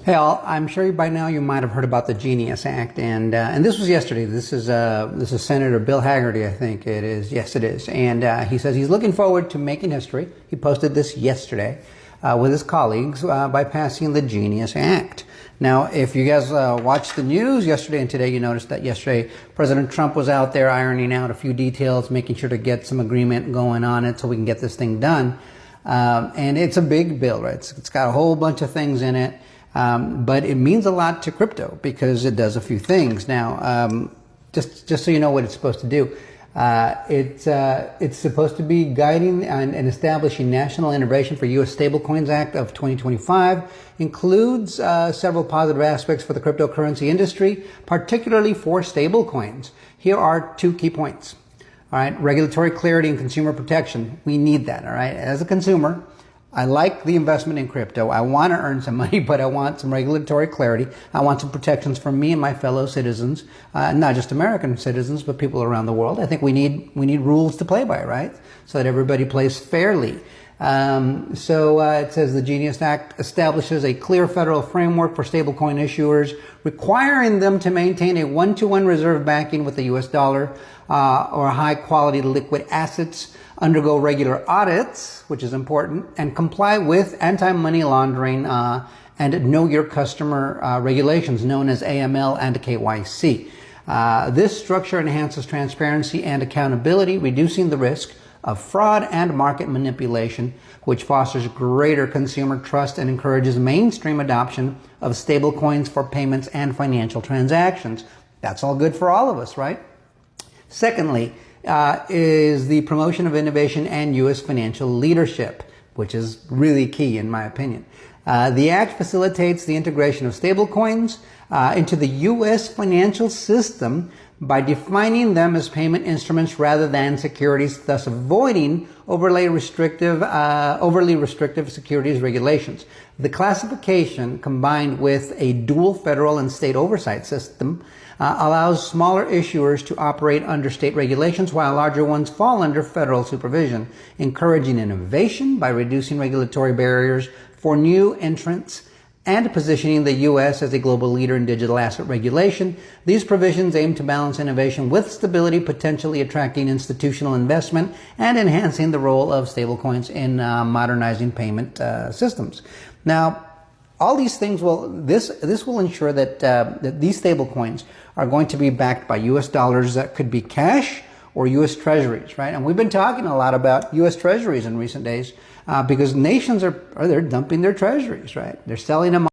Hey all, I'm sure by now you might have heard about the Genius Act, and this was yesterday. This is Senator Bill Hagerty, I think it is. Yes, it is. And he says he's looking forward to making history. He posted this yesterday with his colleagues by passing the Genius Act. Now, if you guys watched the news yesterday and today, you noticed that yesterday President Trump was out there ironing out a few details, making sure to get some agreement going on it so we can get this thing done. And it's a big bill, right? It's got a whole bunch of things in it. But it means a lot to crypto because it does a few things. Now, just so you know what it's supposed to do, it's supposed to be guiding and establishing national innovation for U.S. Stablecoins Act of 2025, includes several positive aspects for the cryptocurrency industry, particularly for stablecoins. Here are two key points. All right, regulatory clarity and consumer protection. We need that. All right, as a consumer, I like the investment in crypto. I want to earn some money, but I want some regulatory clarity. I want some protections for me and my fellow citizens, not just American citizens, but people around the world. I think we need rules to play by, right? So that everybody plays fairly. It says the Genius Act establishes a clear federal framework for stablecoin issuers, requiring them to maintain a one-to-one reserve backing with the U.S. dollar or high-quality liquid assets, undergo regular audits, which is important, and comply with anti-money laundering and know your customer regulations known as AML and KYC. This structure enhances transparency and accountability, reducing the risk of fraud and market manipulation, which fosters greater consumer trust and encourages mainstream adoption of stablecoins for payments and financial transactions. That's all good for all of us, right? Secondly, is the promotion of innovation and U.S. financial leadership, which is really key in my opinion. The Act facilitates the integration of stablecoins into the U.S. financial system by defining them as payment instruments rather than securities, thus avoiding overly restrictive securities regulations. The classification, combined with a dual federal and state oversight system, allows smaller issuers to operate under state regulations while larger ones fall under federal supervision, encouraging innovation by reducing regulatory barriers for new entrants and positioning the U.S. as a global leader in digital asset regulation. These provisions aim to balance innovation with stability, potentially attracting institutional investment and enhancing the role of stablecoins in modernizing payment systems. Now, all these things this will ensure that these stablecoins are going to be backed by U.S. dollars that could be cash or U.S. treasuries, right? And we've been talking a lot about U.S. treasuries in recent days because nations they're dumping their treasuries, right? They're selling them